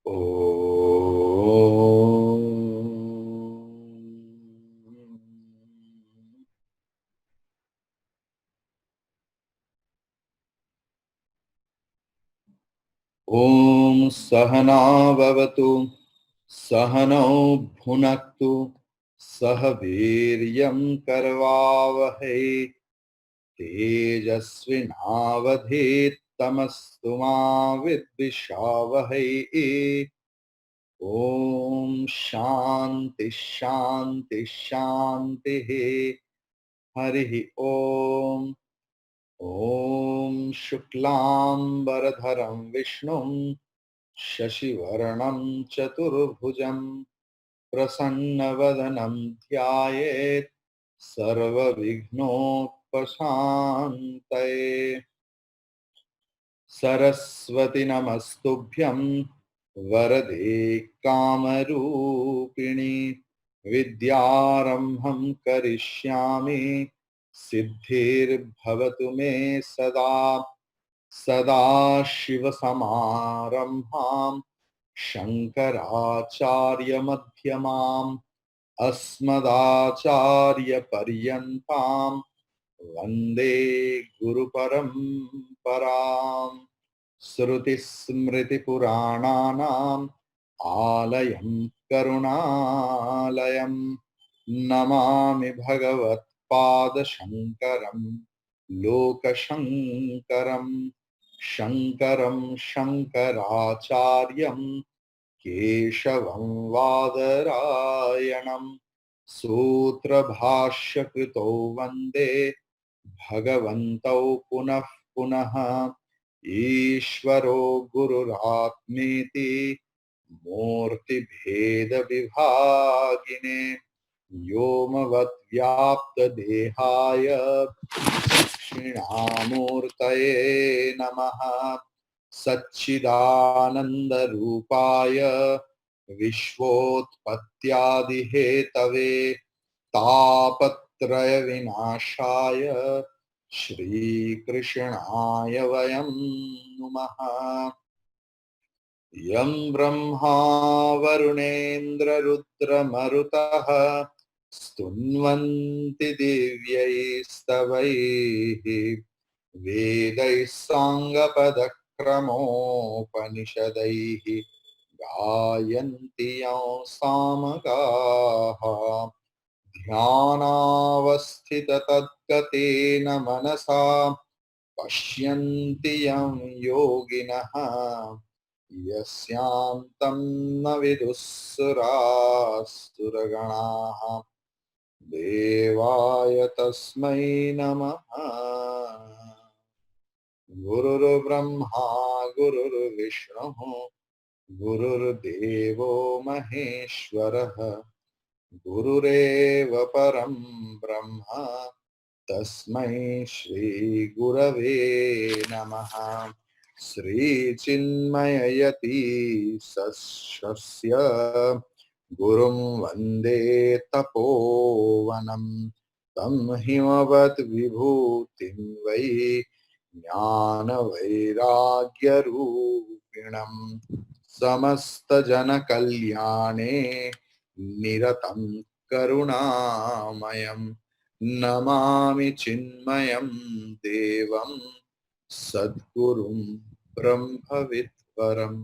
Om Sahana Bhavatu Sahano Bhunaktu Sahaviryam Karvavahe Tejasvinavadhet Tamastu Ma Vidvishavahe. Om Shanti Shanti Shanti Harihi Om. Om Shuklam Baradharam Vishnum Shashivaranam Chaturbhujam Prasannavadanam Dhyayet Sarva Vighnopashantaye. Saraswati Namastubhyam Varade Kamarupini Vidyarambham Karishyami Siddhir Bhavatu Me Sada Sada Shiva Samarambham Shankaracharya Madhyamam Asmadacharya Paryantam Vande Guru Paramparam. Sruti Smriti Purananam Alayam Karunalayam Namami Bhagavat Pada Shankaram Loka Shankaram Shankaram Shankaracharyam Keshavam Vadarayanam Sutra Bhashya Krito Vande Bhagavantau Punah Punaha Ishvaro Gururatmeti Murti Bheda Vibhagine Yomavat Vyapta Dehaya Dakshinamurtaye Namaha Satchidananda Rupaya Vishvotpatyadi Hetave Tapatraya Vinashaya Shri Krishnaya Vayam Numaha. Yam Brahma Varunendra Rudra Marutaha Stunvanti Divyaistavaihi Vedai Sangapadakramopanisadaihi Gayanti Yam Samagaha Dhyanavasthita Tadgatena Manasa Pashyanti Yam Yoginaha Yasyantam Navidussurasturaganaha Devaya Tasmai Namaha. Gurur Brahma Gurur Vishnu Gurur Devo Maheshwaraha Gurureva Param Brahma Tasmai Shri Gurave Namaha. Sri Chinmayayati Sasya Gurum Vande Tapovanam Tam Himavat Vibhutim Vai Jnana Vairagya Rupinam Samasta Jana Kalyane Niratam Karunamayam Namami Chinmayam Devam Sadgurum Brahmavitvaram.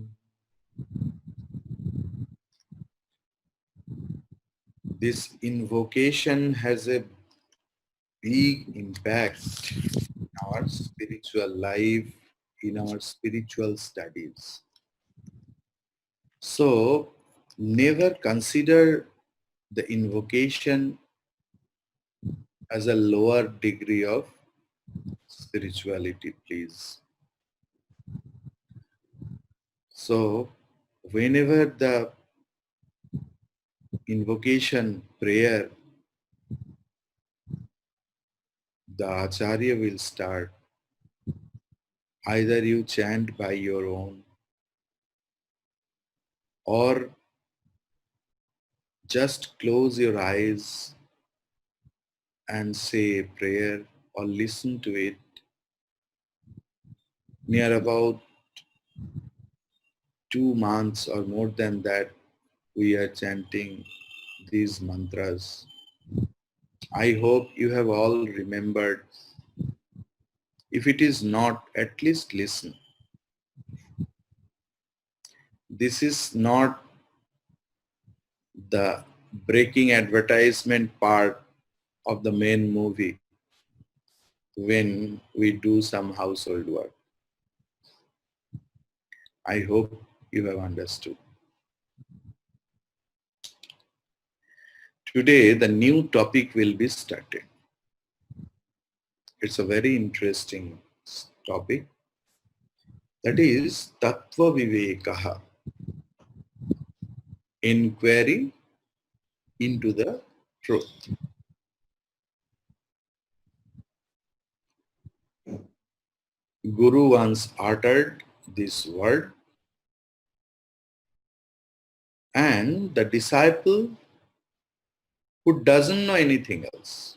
This invocation has a big impact in our spiritual life, in our spiritual studies. So, never consider the invocation as a lower degree of spirituality, please. So, whenever the invocation prayer, the Acharya will start. Either you chant by your own or just close your eyes and say a prayer or listen to it near about 2 months or more than that, we are chanting these mantras. I hope you have all remembered. If it is not, at least listen. This is not the breaking advertisement part of the main movie when we do some household work. I hope you have understood. Today, the new topic will be started. It's a very interesting topic. That is Tattva Vivekaha, inquiry into the truth. Guru once uttered this word, and the disciple who doesn't know anything else,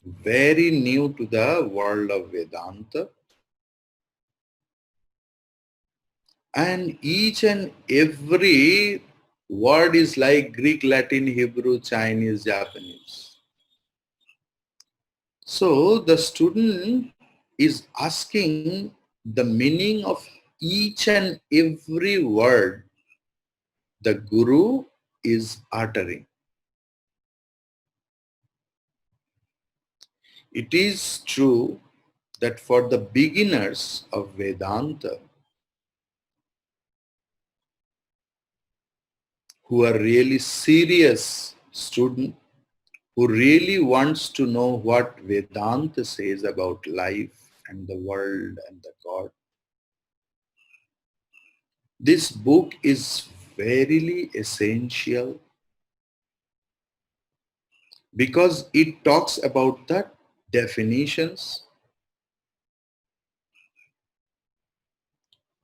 very new to the world of Vedanta, and each and every word is like Greek, Latin, Hebrew, Chinese, Japanese. So the student is asking the meaning of each and every word the Guru is uttering. It is true that for the beginners of Vedanta, who are really serious student, who really wants to know what Vedanta says about life and the world and the God, this book is verily essential because it talks about the definitions,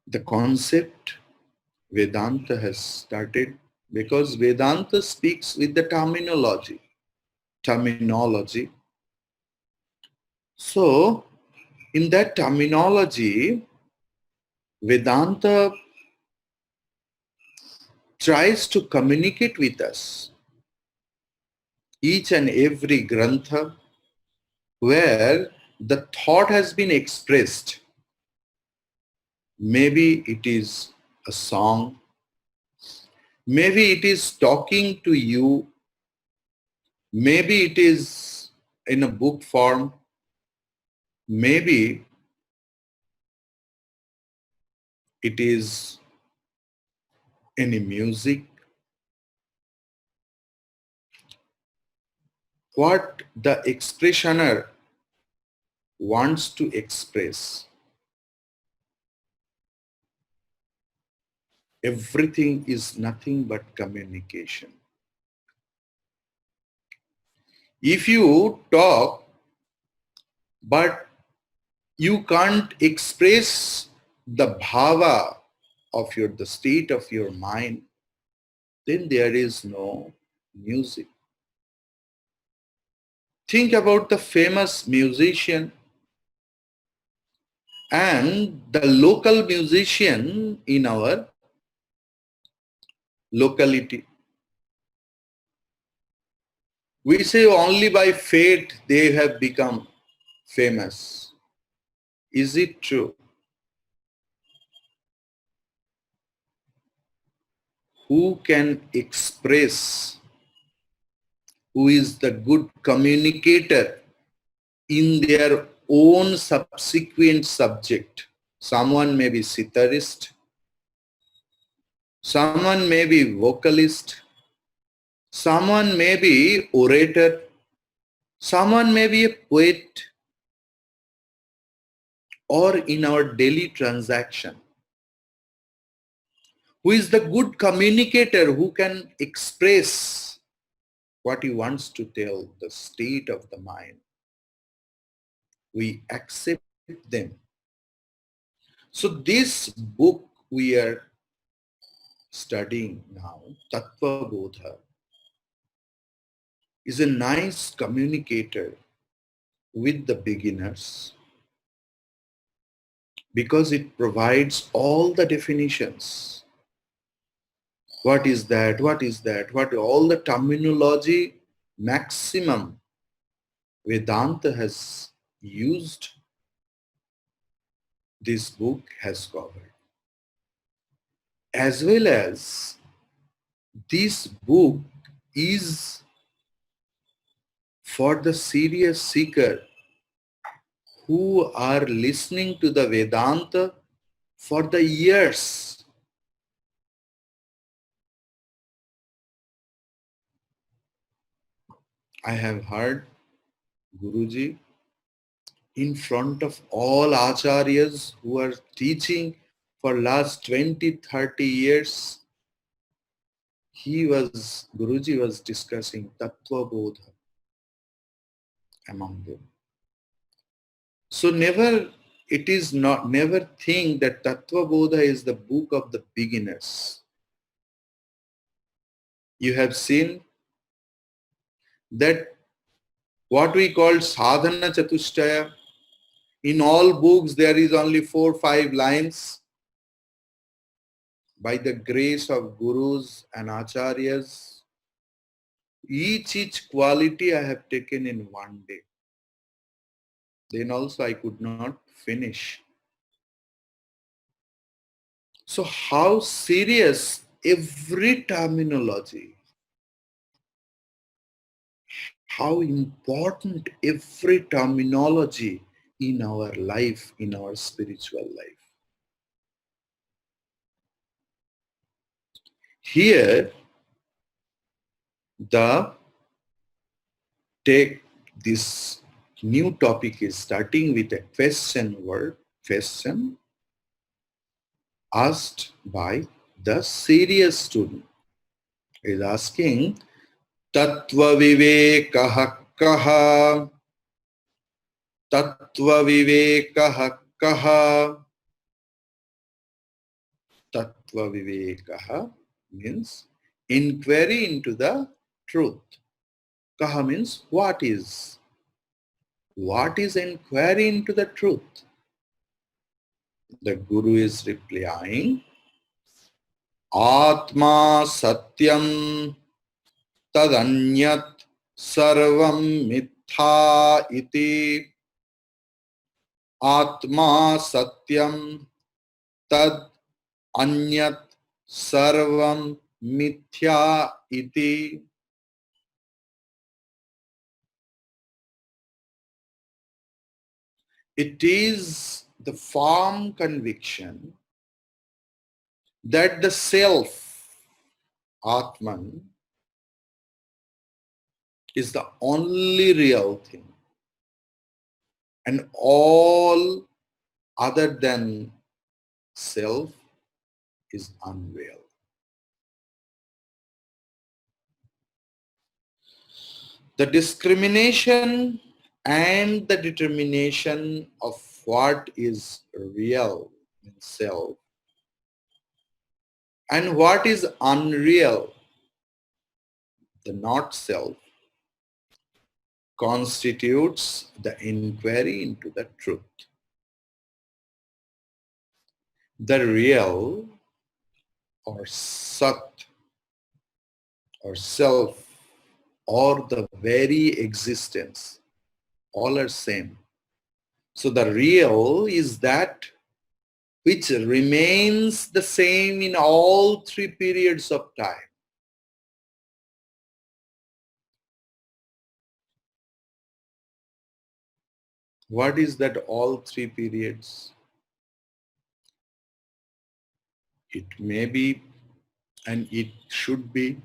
the concept Vedanta has started, because Vedanta speaks with the terminology. So in that terminology, Vedanta tries to communicate with us each and every grantha where the thought has been expressed. Maybe it is a song, maybe it is talking to you, maybe it is in a book form, maybe it is any music. What the expressioner wants to express, everything is nothing but communication. If you talk but you can't express the bhava of the state of your mind, then there is no music. Think about the famous musician and the local musician in our locality. We say only by fate they have become famous. Is it true? Who can express, who is the good communicator in their own subsequent subject? Someone may be sitarist, someone may be vocalist, someone may be orator, someone may be a poet, or in our daily transaction. Who is the good communicator who can express what he wants to tell, the state of the mind? We accept them. So this book we are studying now, Tattva Bodha, is a nice communicator with the beginners because it provides all the definitions. What is that? What is that? What all the terminology maximum Vedanta has used, this book has covered. As well as this book is for the serious seeker who are listening to the Vedanta for the years. I have heard Guruji in front of all acharyas who are teaching for last 20, 30 years. Guruji was discussing Tattva Bodha among them. So never think that Tattva Bodha is the book of the beginners. You have seen that what we call sadhana chatushtaya, in all books there is only 4-5 lines. By the grace of gurus and acharyas, each quality I have taken in one day. Then also I could not finish. So how serious every terminology, how important every terminology in our life, in our spiritual life. Here, this new topic is starting with a question asked by the serious student. He is asking, Tattva vivekah kaha? Tattva vivekah kaha? Tattva vivekah means inquiry into the truth. Kaha means what is? What is inquiry into the truth? The Guru is replying, Atma Satyam Tadanyat Sarvam Mitha Iti. Atma Satyam Tad Anyat Sarvam Mithya Iti. It is the firm conviction that the self, Atman, is the only real thing, and all other than self is unreal. The discrimination and the determination of what is real in self and what is unreal, the not self, constitutes the inquiry into the truth. The real or sat or self or the very existence, all are same. So the real is that which remains the same in all 3 periods of time. What is that all 3 periods? It may be and it should be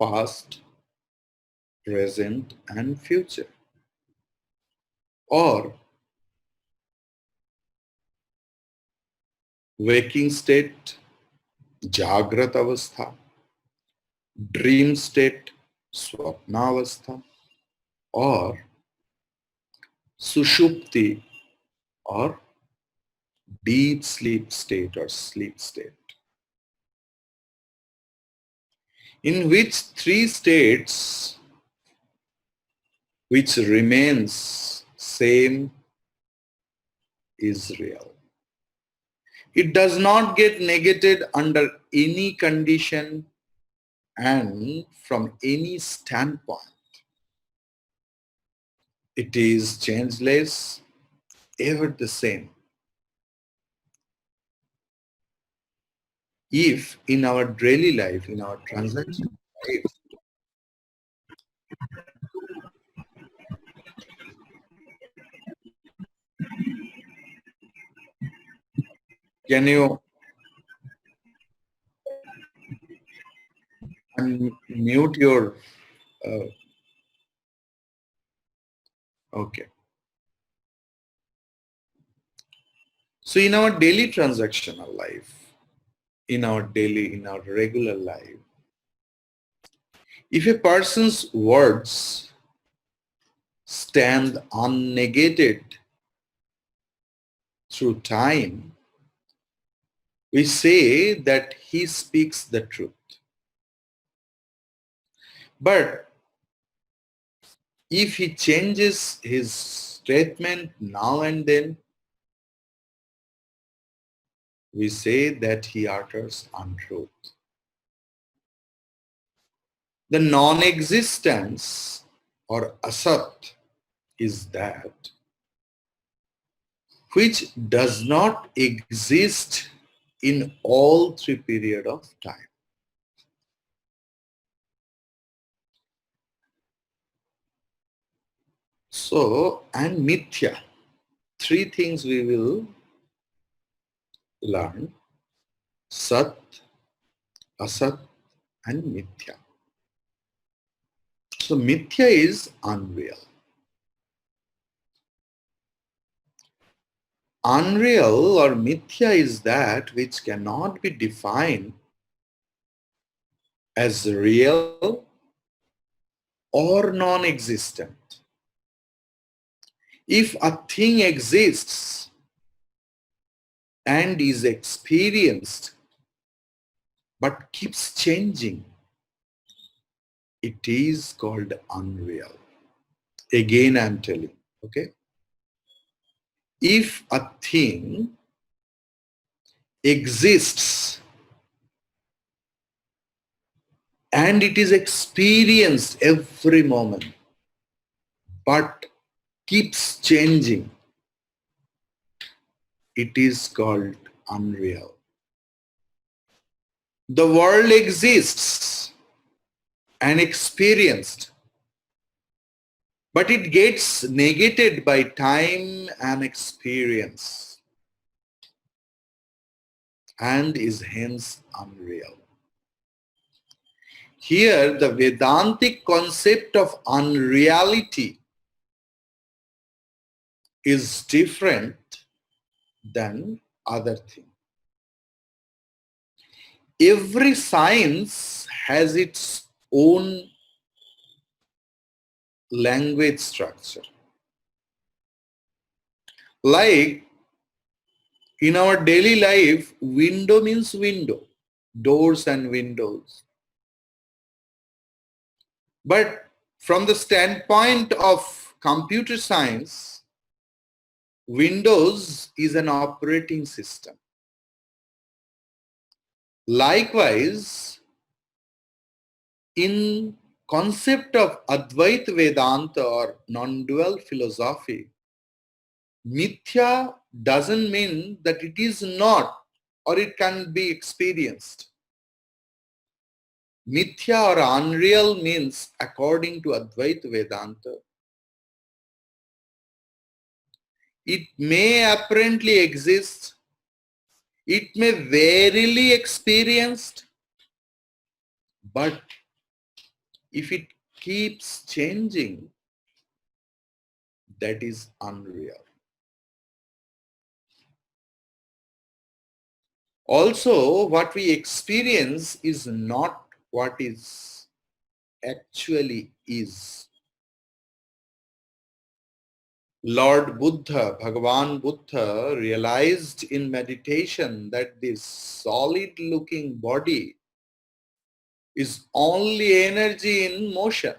past, present and future. Or waking state, Jagrat Avastha, dream state, Swapna Avastha, or Sushupti or deep sleep state or sleep state. In which 3 states which remains same is real. It does not get negated under any condition and from any standpoint. It is changeless, ever the same. If in our daily life, in our transaction life, can you unmute your, uh, okay. So in our daily transactional life, in our regular life, if a person's words stand unnegated through time, we say that he speaks the truth. But if he changes his statement now and then, we say that he utters untruth. The non-existence or asat is that which does not exist in all three periods of time. So, and mithya, three things we will learn: sat, asat, and mithya. So, mithya is unreal. Unreal or mithya is that which cannot be defined as real or non-existent. If a thing exists and is experienced but keeps changing, it is called unreal. Again, I'm telling, okay? If a thing exists and it is experienced every moment, but keeps changing, it is called unreal. The world exists and experienced, but it gets negated by time and experience and is hence unreal. Here, the Vedantic concept of unreality is different than other things. Every science has its own language structure. Like in our daily life, window means window, doors and windows. But from the standpoint of computer science, Windows is an operating system. Likewise, in concept of Advaita Vedanta or non-dual philosophy, mithya doesn't mean that it is not or it can be experienced. Mithya or unreal means, according to Advaita Vedanta, it may apparently exist, it may verily experienced, but if it keeps changing, that is unreal. Also, what we experience is not what is actually is. Lord Buddha, Bhagavan Buddha, realized in meditation that this solid looking body is only energy in motion,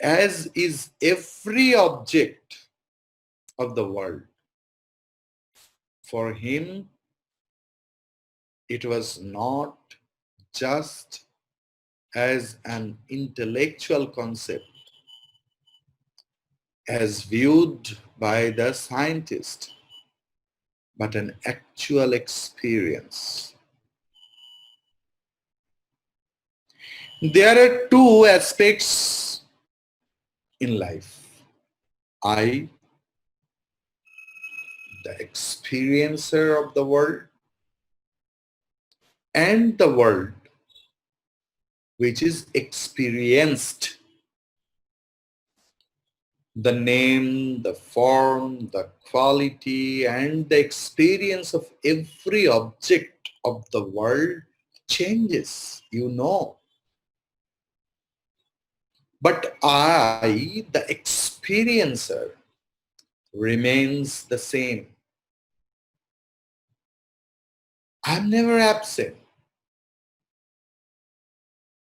as is every object of the world. For him, it was not just as an intellectual concept as viewed by the scientist, but an actual experience. There are two aspects in life. I, the experiencer of the world, and the world which is experienced. The name, the form, the quality, and the experience of every object of the world changes, you know. But I, the experiencer, remains the same. I'm never absent.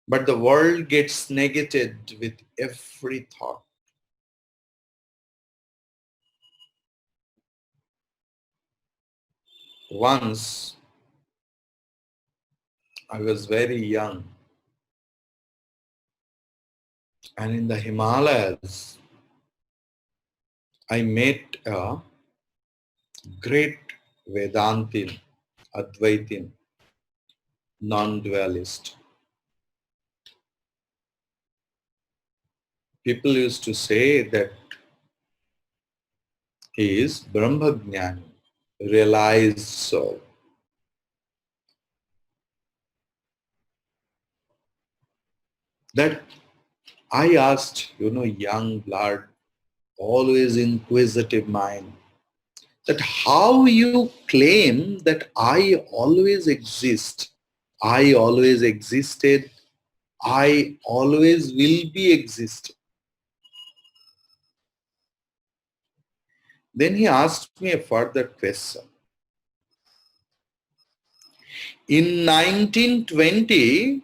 But the world gets negated with every thought. Once, I was very young, and in the Himalayas, I met a great Vedantin, Advaitin, non-dualist. People used to say that he is Brahmajnani, realized soul. That I asked, young blood, always inquisitive mind, that how you claim that I always exist, I always existed, I always will be existing. Then he asked me a further question. In 1920,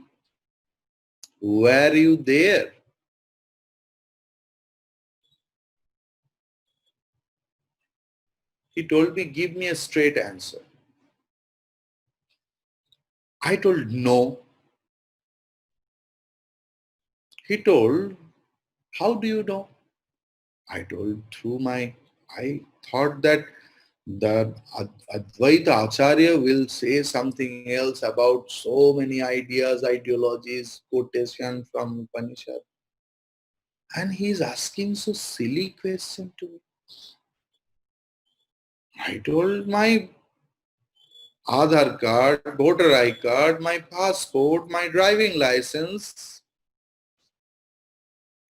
were you there? He told me, give me a straight answer. I told no. He told, how do you know? I told I thought that the Advaita Acharya will say something else about so many ideas, ideologies, quotation from Upanishad. And he's asking so silly question to me. I told my Aadhaar card, voter ID card, my passport, my driving license,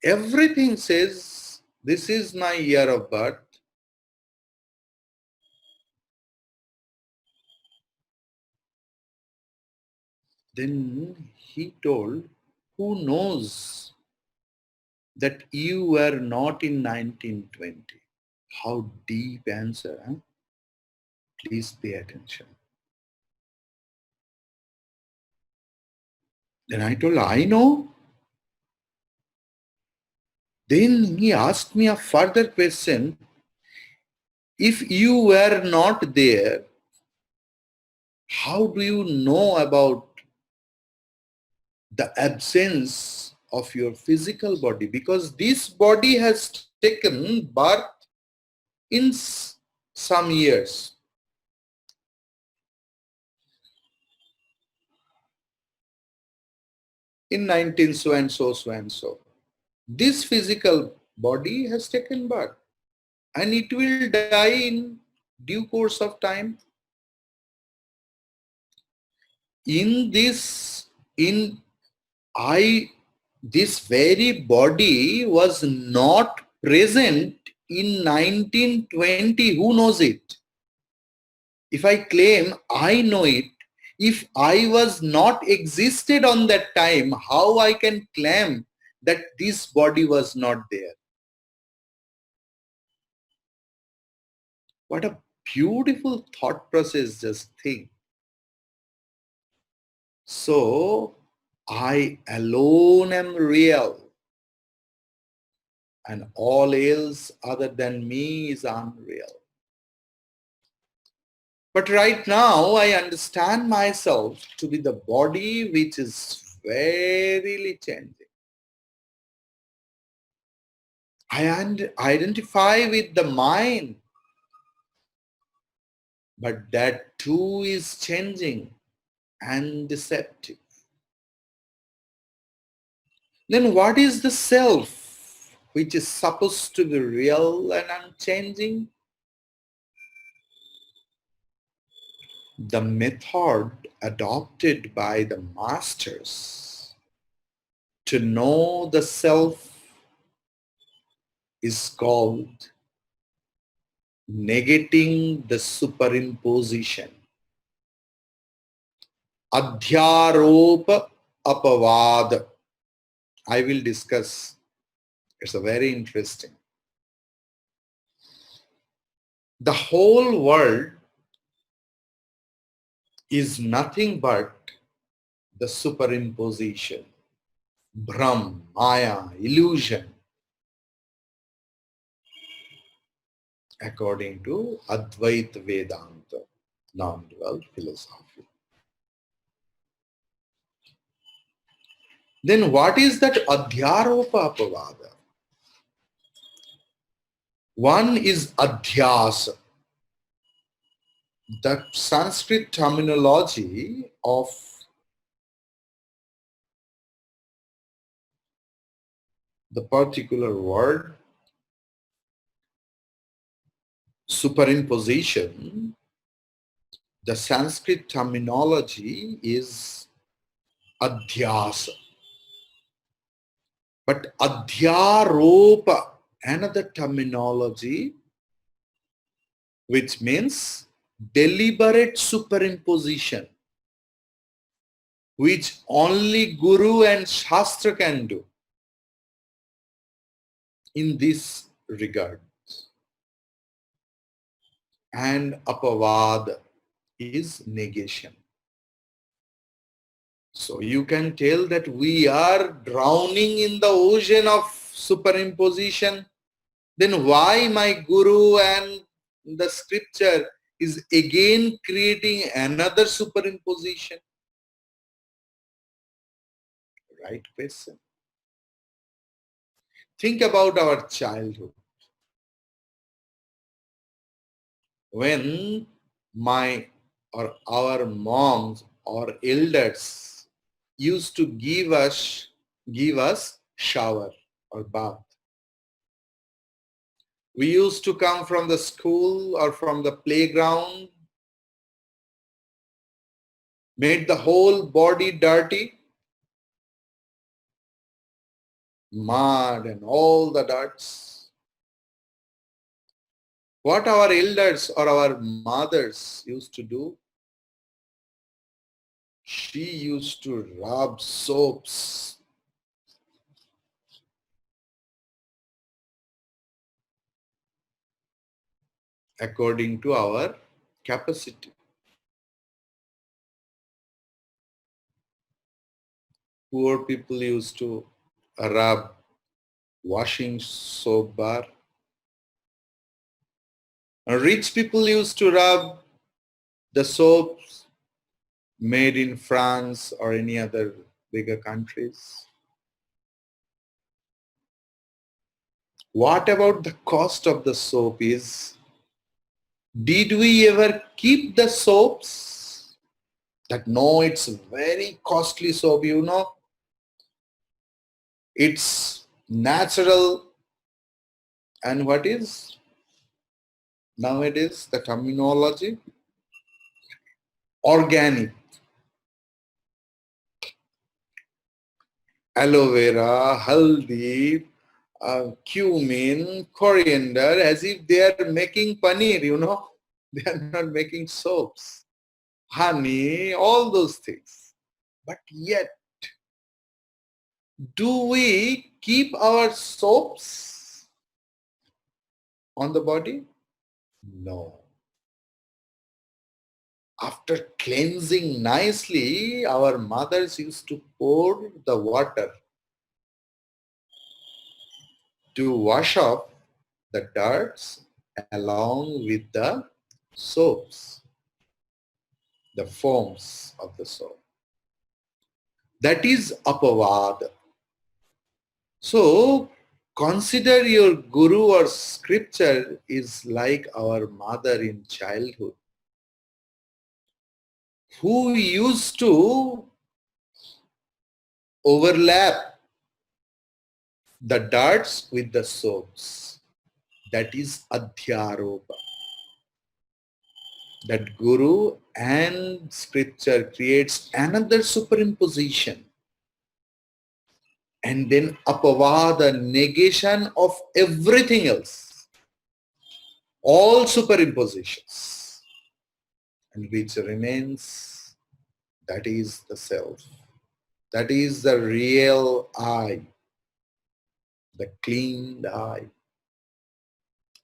everything says this is my year of birth. Then he told, who knows that you were not in 1920? How deep answer, huh? Please pay attention. Then I told, I know. Then he asked me a further question. If you were not there, how do you know about the absence of your physical body? Because this body has taken birth in some years. In 19 so and so, so and so. This physical body has taken birth and it will die in due course of time. In this, this very body was not present in 1920. Who knows it? If I claim I know it, if I was not existed on that time, how I can claim that this body was not there? What a beautiful thought process, just think. So, I alone am real and all else other than me is unreal. But right now, I understand myself to be the body which is verily changing. I identify with the mind, but that too is changing and deceptive. Then what is the self which is supposed to be real and unchanging? The method adopted by the masters to know the self is called negating the superimposition. Adhyaropa apavad. I will discuss. It's a very interesting. The whole world is nothing but the superimposition, Brahm, Maya, illusion, according to Advaita Vedanta, non-dual philosophy. Then what is that Adhyaropa Apavada? One is Adhyasa, the Sanskrit terminology of the particular word superimposition. The Sanskrit terminology is Adhyasa. But Adhyaropa, another terminology, which means deliberate superimposition, which only Guru and Shastra can do in this regard. And Apavad is negation. So you can tell that we are drowning in the ocean of superimposition. Then why my Guru and the scripture is again creating another superimposition? Right question. Think about our childhood. When my or our moms or elders used to give us shower or bath. We used to come from the school or from the playground, made the whole body dirty, mud and all the dirts. What our elders or our mothers used to do, she used to rub soaps according to our capacity. Poor people used to rub washing soap bar. Rich people used to rub the soaps made in France or any other bigger countries. What about the cost of the soap is, did we ever keep the soaps? That no, it's very costly soap, you know. It's natural and what is nowadays the terminology? Organic. Aloe vera, haldi, cumin, coriander, as if they are making paneer, you know. They are not making soaps. Honey, all those things. But yet, do we keep our soaps on the body? No. After cleansing nicely, our mothers used to pour the water to wash off the dirts along with the soaps. the forms of the soul. That is apavada. So consider your guru or scripture is like our mother in childhood, who used to overlap the darts with the soaps. That is adhyaropa. That guru and scripture creates another superimposition. And then apavada, negation of everything else. All superimpositions. And which remains, that is the self. That is the real I. The cleaned I.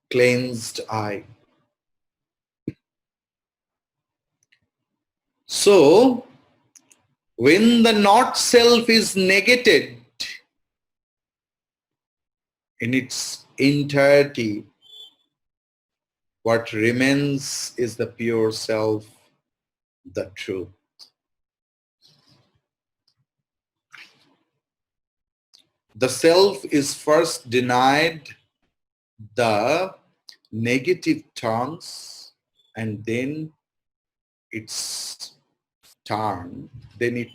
Cleansed I. So, when the not self is negated in its entirety, what remains is the pure self, the truth. The self is first denied the negative terms, and then it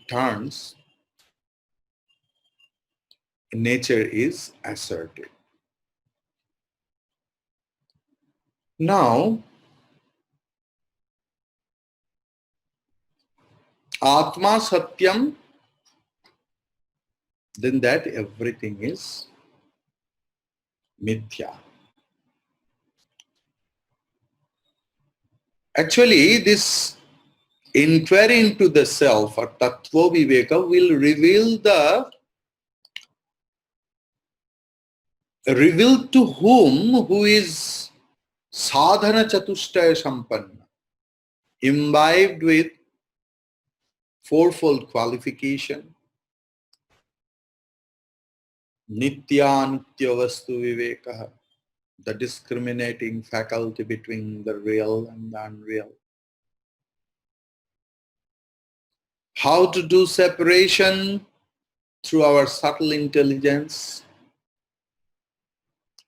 turns, nature is asserted. Now, Atma Satyam, then that everything is mithya. Actually, this inquiry into the self or Tattva Viveka will reveal to who is sadhana chatushtaya sampanna, imbibed with fourfold qualification, nitya nitya vastu viveka, the discriminating faculty between the real and the unreal. How to do separation through our subtle intelligence.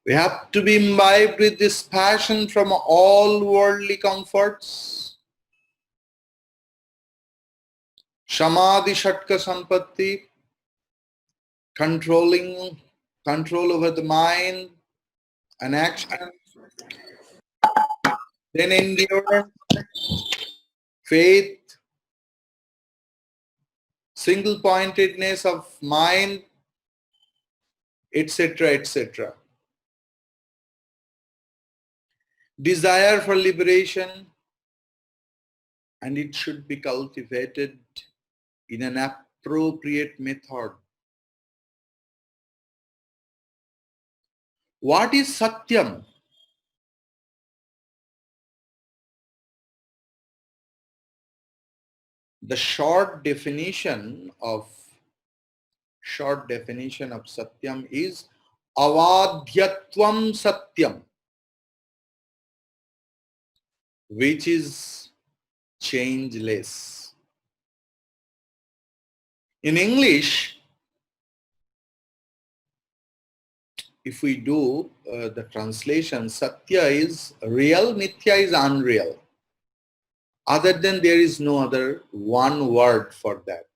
We have to be imbibed with this passion from all worldly comforts. Samadhi Shatka Sampatti, control over the mind and action. Then endurance, faith, single-pointedness of mind, etc., etc. Desire for liberation, and it should be cultivated in an appropriate method. What is Satyam? The short definition of Satyam is Avadhyatvam Satyam, which is changeless. In English, if we do the translation, Satya is real, Mithya is unreal. Other than there is no other one word for that.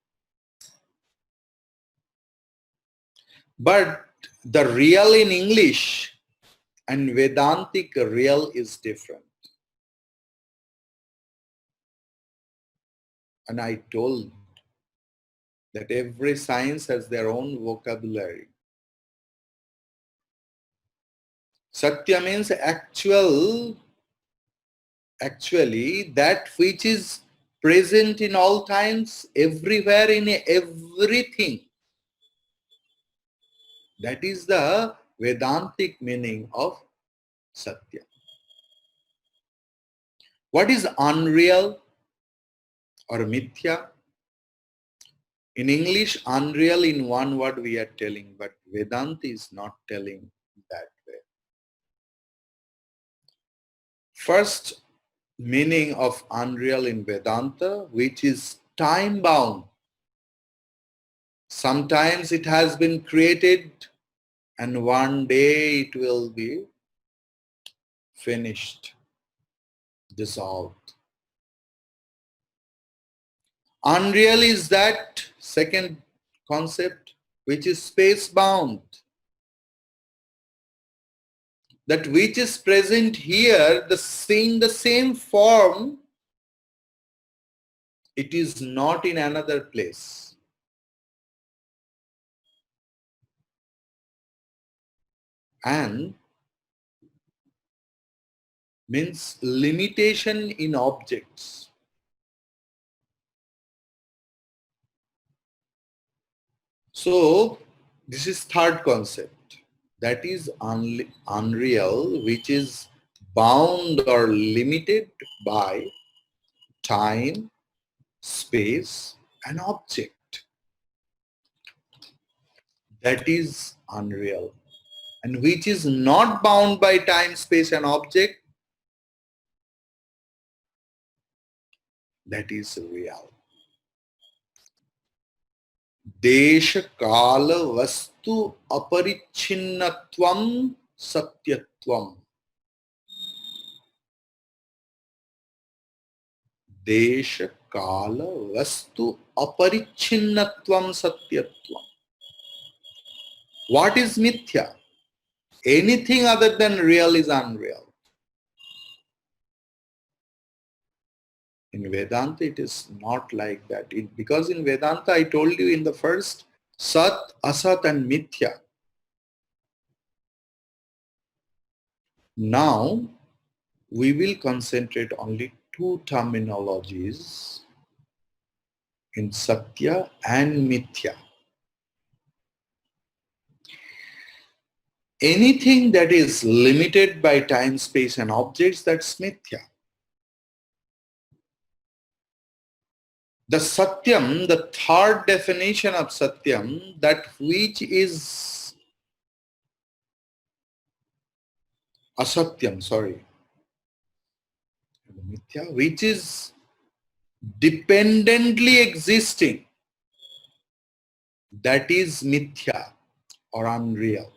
But the real in English and Vedantic real is different. And I told that every science has their own vocabulary. Satya means actually that which is present in all times, everywhere, in everything. That is the Vedantic meaning of Satya. What is unreal or mithya? In English, unreal in one word we are telling, but Vedanta is not telling that way. First, meaning of unreal in Vedanta, which is time bound. Sometimes it has been created and one day it will be finished, dissolved. Unreal is that second concept, which is space bound. That which is present here, the same form, it is not in another place. And means limitation in objects. So this is third concept. That is unreal, which is bound or limited by time, space, and object. That is unreal. And which is not bound by time, space, and object, that is real. देश काल वस्तु अपरिच्छिन्नत्वम सत्यत्वम. देश काल वस्तु अपरिच्छिन्नत्वम सत्यत्वम. What is mithya? Anything other than real is unreal. In Vedanta, it is not like that. Because in Vedanta, I told you in the first, Sat, Asat and Mithya. Now, we will concentrate only two terminologies in Satya and Mithya. Anything that is limited by time, space and objects, that's Mithya. The Satyam, the third definition of Satyam, that which is Asatyam, Mithya, which is dependently existing, that is Mithya or unreal.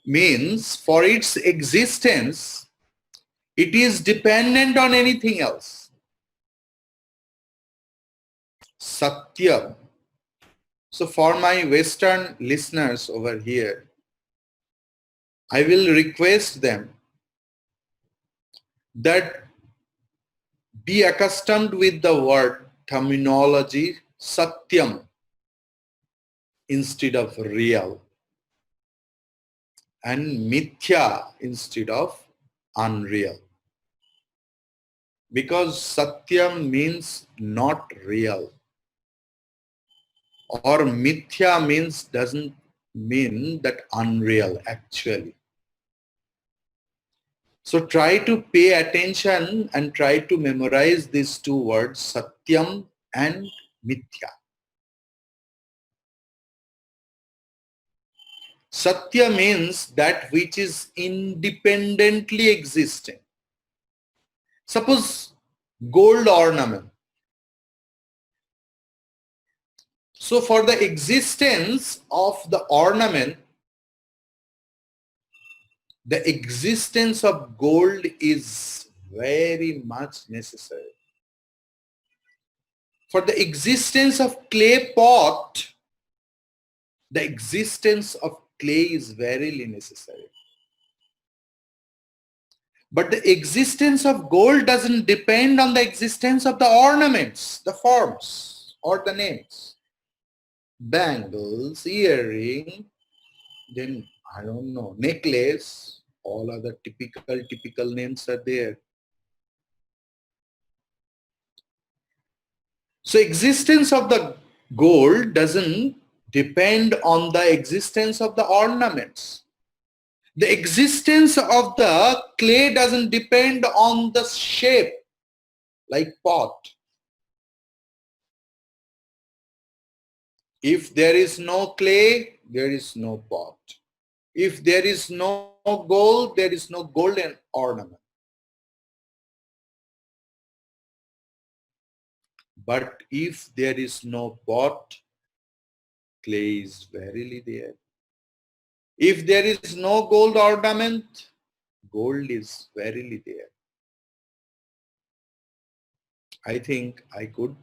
Means for its existence, it is dependent on anything else. Satyam. So for my Western listeners over here, I will request them that be accustomed with the word terminology Satyam instead of real and Mithya instead of unreal. Because Satyam means not real, or Mithya means doesn't mean that unreal actually. So try to pay attention and try to memorize these two words, Satyam and Mithya. Satya means that which is independently existing. Suppose gold ornament. So for the existence of the ornament, the existence of gold is very much necessary. For the existence of clay pot, the existence of clay is very necessary. But the existence of gold doesn't depend on the existence of the ornaments, the forms or the names. Bangles, earring, then I don't know, necklace, all other typical names are there. So existence of the gold doesn't depend on the existence of the ornaments. The existence of the clay doesn't depend on the shape, like pot. If there is no clay, there is no pot. If there is no gold, there is no golden ornament. But if there is no pot, clay is verily there. If there is no gold ornament, gold is verily there. I think I could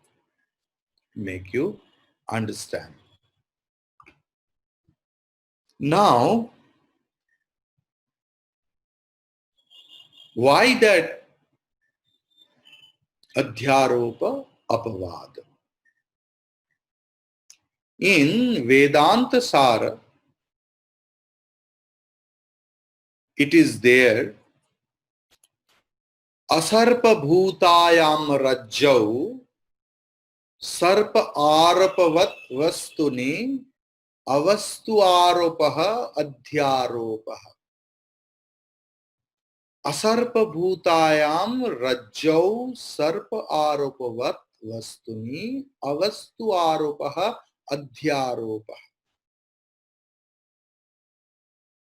make you understand. Now, why that adhyaropa apavada? In Vedanta Sara, it is there, asarpa bhutayam rajjau sarpa arapavat vastuni avastu aropaha adhyaropaha. Asarpa bhutayam rajjau sarpa aropavat vastuni avastu aropaha adhyaropaha.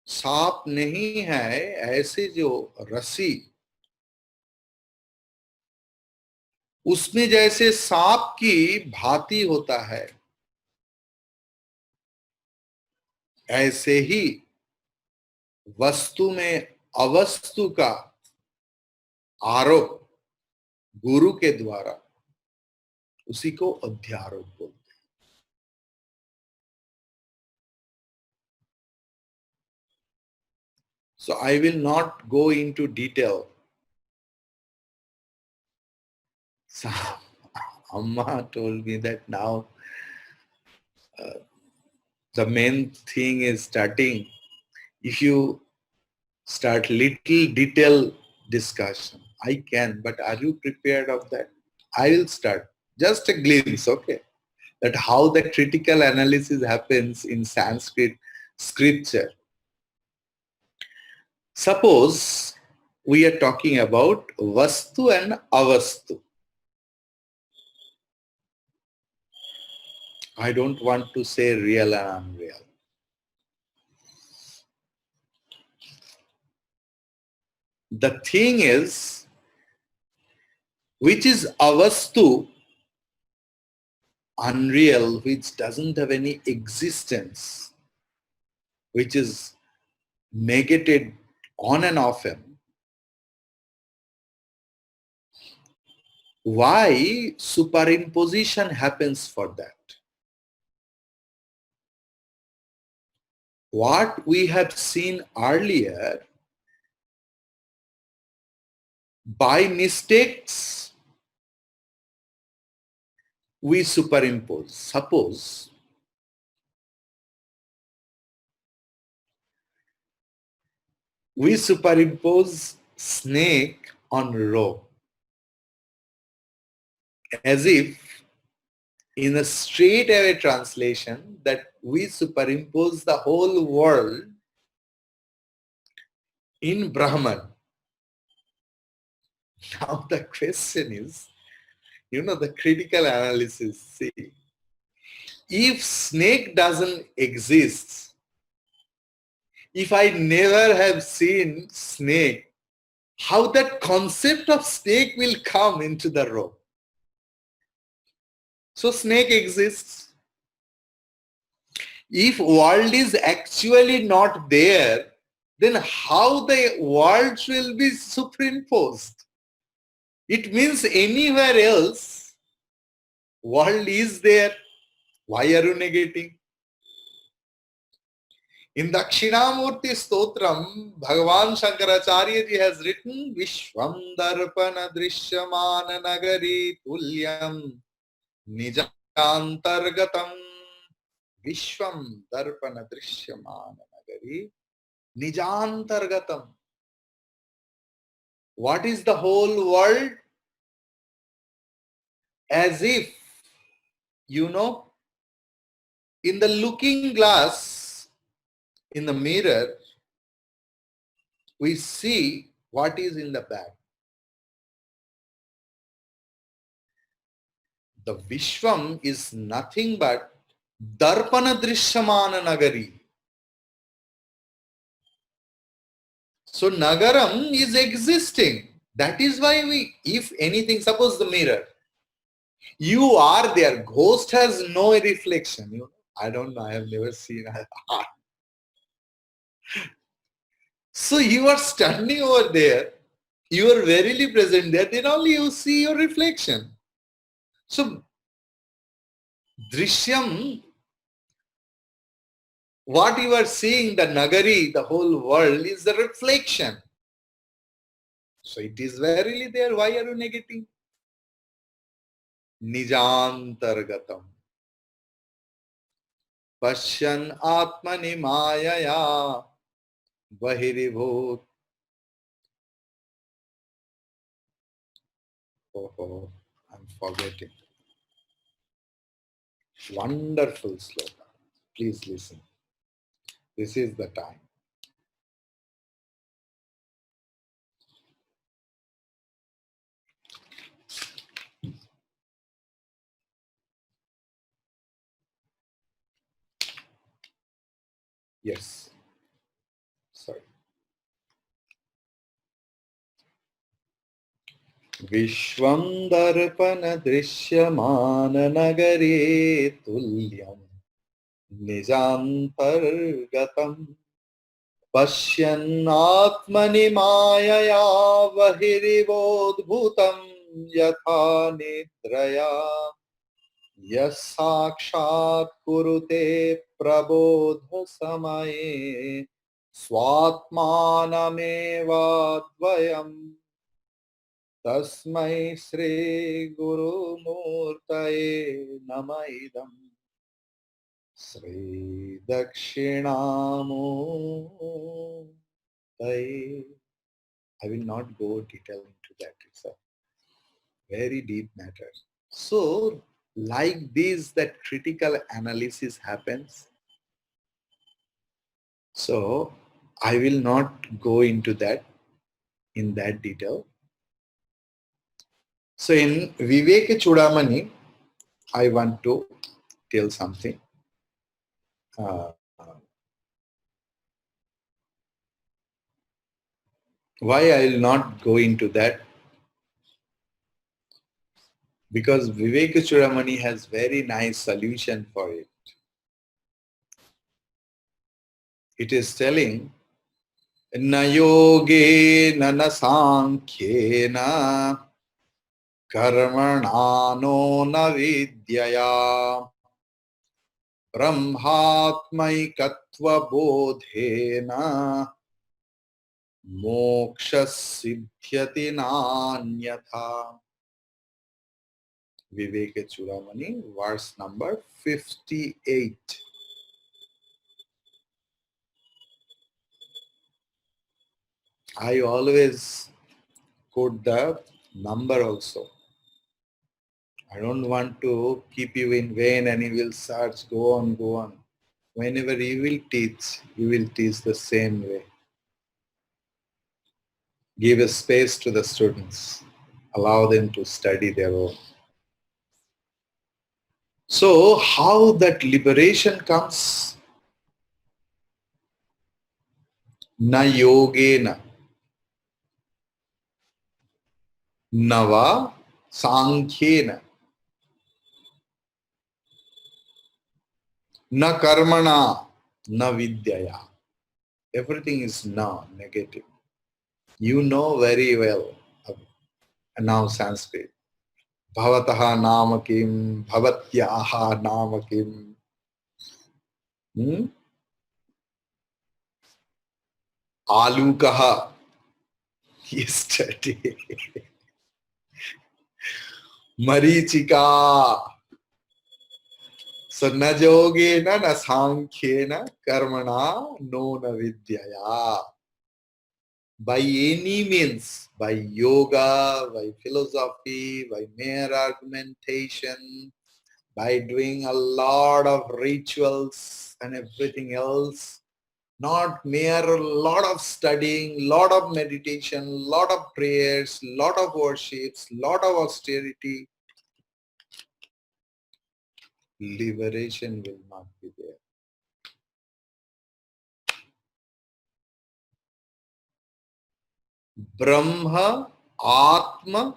सांप नहीं है ऐसे जो रस्सी, उसमें जैसे सांप की भांति होता है, ऐसे ही वस्तु में अवस्तु का आरोप गुरु के द्वारा, उसी को अध्यारोप बोलते हैं. So I will not go into detail. So Amma told me that now the main thing is starting. If you start little detail discussion, I can, but are you prepared of that? I will start. Just a glimpse, okay? That how the critical analysis happens in Sanskrit scripture. Suppose we are talking about vastu and avastu. I don't want to say real and unreal. The thing is, which is avastu, unreal, which doesn't have any existence, which is negated on and often. Why superimposition happens for that? What we have seen earlier, by mistakes, we superimpose. Suppose we superimpose snake on rope, as if in a straight away translation that we superimpose the whole world in Brahman. Now the question is, the critical analysis. See, if snake doesn't exist, if I never have seen snake, how that concept of snake will come into the rope? So snake exists. If world is actually not there, then how the world will be superimposed? It means anywhere else, world is there. Why are you negating? In Dakshinamurti Stotram, Bhagavan Shankaracharya ji has written, Vishwam Darpana Drishyamana Nagari Tulyam Nijantargatam. Vishwam Darpana Drishyamana Nagari Nijantargatam. What is the whole world? As if, in the looking glass, in the mirror, we see what is in the back. The Vishwam is nothing but Darpana Drishyamana Nagari. So Nagaram is existing. That is why if anything, suppose the mirror. You are there. Ghost has no reflection. I don't know. I have never seen a heart. So you are standing over there. You are verily present there. Then only you see your reflection. So Drishyam, what you are seeing, the Nagari, the whole world is the reflection. So it is verily there. Why are you negating? Nijantargatam. Pashyan Atmani Mayaya Bahiribhut. Oh, I'm forgetting. Wonderful sloka. Please listen. This is the time. Yes. Sorry. Vishwam darpana drishyamana nagare tulyam nijantargatam पश्यन्नात्मनि मायया बहिरिवोद्भूतं यथा निद्रया यः साक्षात् कुरुते प्रबोधसमये स्वात्मानमेवाद्वयम् तस्मै श्रीगुरुमूर्तये नमः इदम् Sri Dakshinamurtaye. I will not go detail into that. It's a very deep matter. So, like this, that critical analysis happens. So, I will not go into that in that detail. So, in Viveka Chudamani, I want to tell something. Why I will not go into that? Because Viveka Chudamani has very nice solution for it. It is telling, na yoge na sankhye karmana no na vidyaya brahmatmaikatva bodhena moksha siddhyati nanyatha. Viveka Chudamani, verse number 58. I always quote the number also. I don't want to keep you in vain and you will search, go on, go on. Whenever you will teach the same way. Give a space to the students. Allow them to study their own. So how that liberation comes? Na yogena. Nava sankhena. Na karmana. Na vidyaya. Everything is na, negative. You know very well now Sanskrit. Bhavataha nama kim, bhavatyaha nama kim. Alukaha. Yesterday. Marichika. So na jogena na sankhena karmana no na vidyaya. By any means, by yoga, by philosophy, by mere argumentation, by doing a lot of rituals and everything else, not mere lot of studying, lot of meditation, lot of prayers, lot of worships, lot of austerity, liberation will not be there. Brahma Atma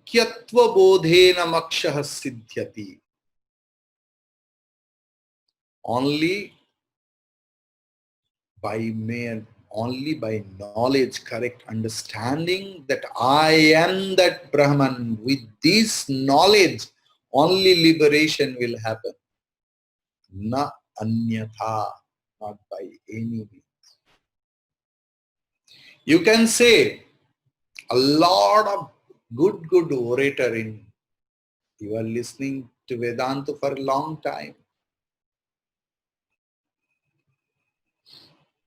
kyatva bodhena makshah siddhyati. Only only by knowledge, correct understanding that I am that Brahman. With this knowledge, only liberation will happen. Na anyatha, not by any means. You can say a lot of good orator in, you are listening to Vedanta for a long time.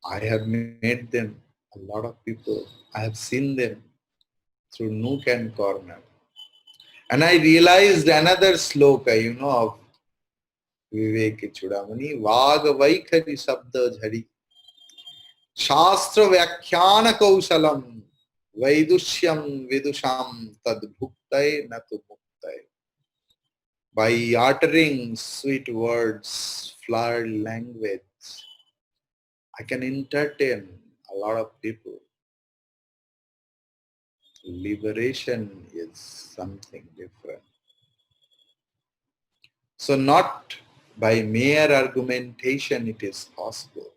I have met them, a lot of people. I have seen them through nook and corner. And I realized another sloka, of Vivek Chudamani, Vag Vaikhari Sabda Jhari, Shastra Vyakhyana Kausalam, Vaidushyam Vidusham Tad Bhuktai Natu Muktai. By uttering sweet words, flowery language, I can entertain a lot of people. Liberation is something different. So not by mere argumentation it is possible.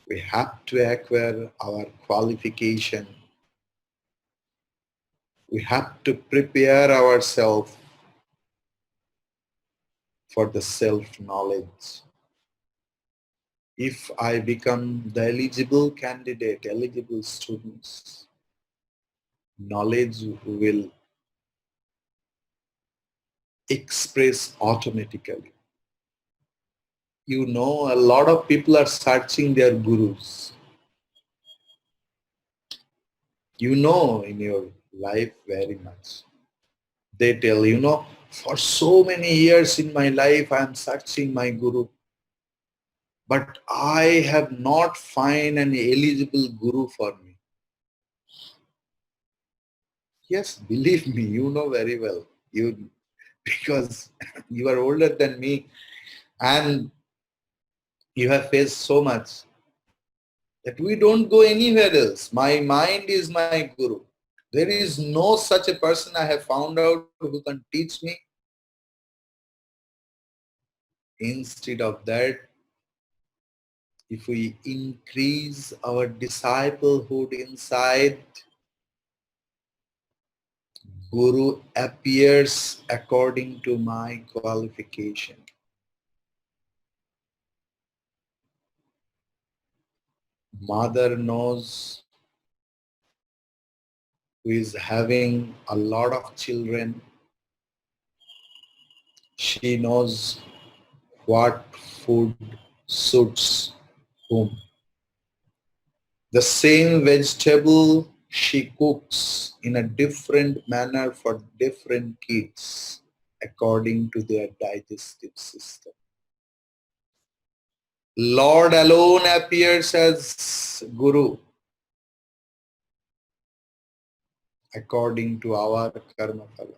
We have to acquire our qualification. We have to prepare ourselves for the self-knowledge. If I become the eligible candidate, eligible students, knowledge will express automatically. You know, a lot of people are searching their gurus. You know in your life very much. They tell, for so many years in my life, I am searching my guru. But I have not find an eligible guru for me. Yes, believe me, you know very well. Because you are older than me and you have faced so much that we don't go anywhere else. My mind is my guru. There is no such a person I have found out who can teach me. Instead of that, if we increase our disciplehood inside, Guru appears according to my qualification. Mother knows who is having a lot of children. She knows what food suits whom. The same vegetable she cooks in a different manner for different kids according to their digestive system. Lord alone appears as Guru according to our karma phala.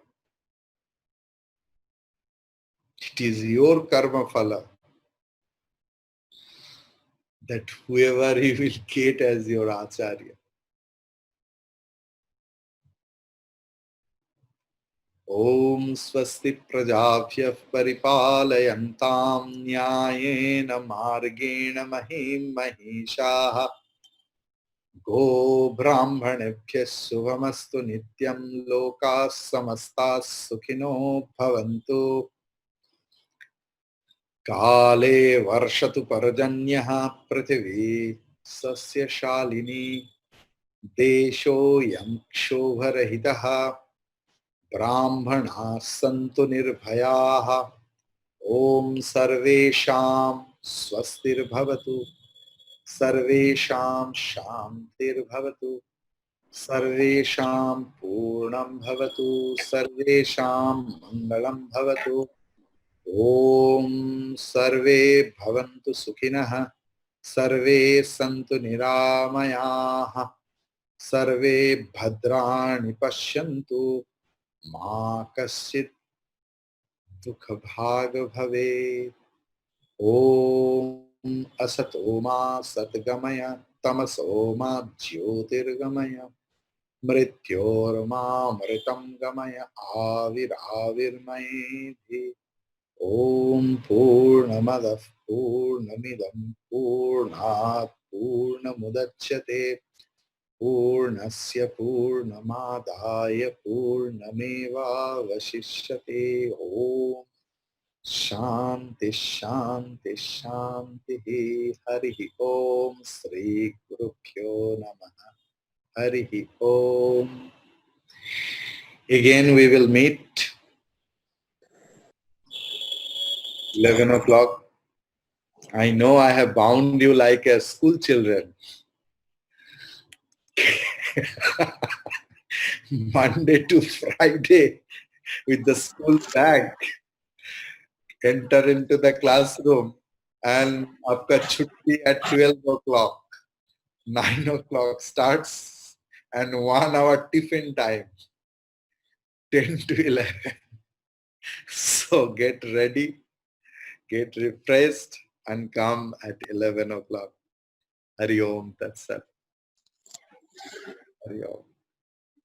It is your karma phala that whoever you will get as your acharya. Om swasti prajabhyah paripalayantam nyayena margena mahim mahishaha go brahmanebhyah subhamastu nityam lokas samastas sukhino bhavantu काले वर्षतु पर्जन्यः पृथिवी सस्यशालिनी देशोऽयं क्षोभरहितः ब्राह्मणाः सन्तु निर्भयाः ॐ सर्वेषां स्वस्तिर्भवतु सर्वेषां शान्तिर्भवतु सर्वेषां पूर्णं भवतु सर्वेषां मङ्गलं भवतु ॐ सर्वे भवन्तु सुखिनः सर्वे सन्तु निरामयाः सर्वे भद्राणि पश्यन्तु मा कश्चित् दुःखभाग् भवेत् ॐ असतो मा सद्गमय तमसो मा ज्योतिर्गमय मृत्योर्मामृतं गमय आविराविर्मयेधि ॐ पूर्णमदः पूर्णमिदं पूर्णात् पूर्णमुदच्यते पूर्णस्य पूर्णमादाय पूर्णमेवावशिष्यते ॐ शान्ति शान्ति शान्तिः हरिः ॐ श्रीगुरुभ्यो नमः हरिः ॐ. Again we will meet 11 o'clock. I know I have bound you like a school children. Monday to Friday with the school bag. Enter into the classroom and आपका छुट्टी at 12 o'clock. 9 o'clock starts and 1 hour tiffin time. 10 to 11. So get ready, get refreshed and come at 11 o'clock. Hari Om Tat Sat. Hari Om.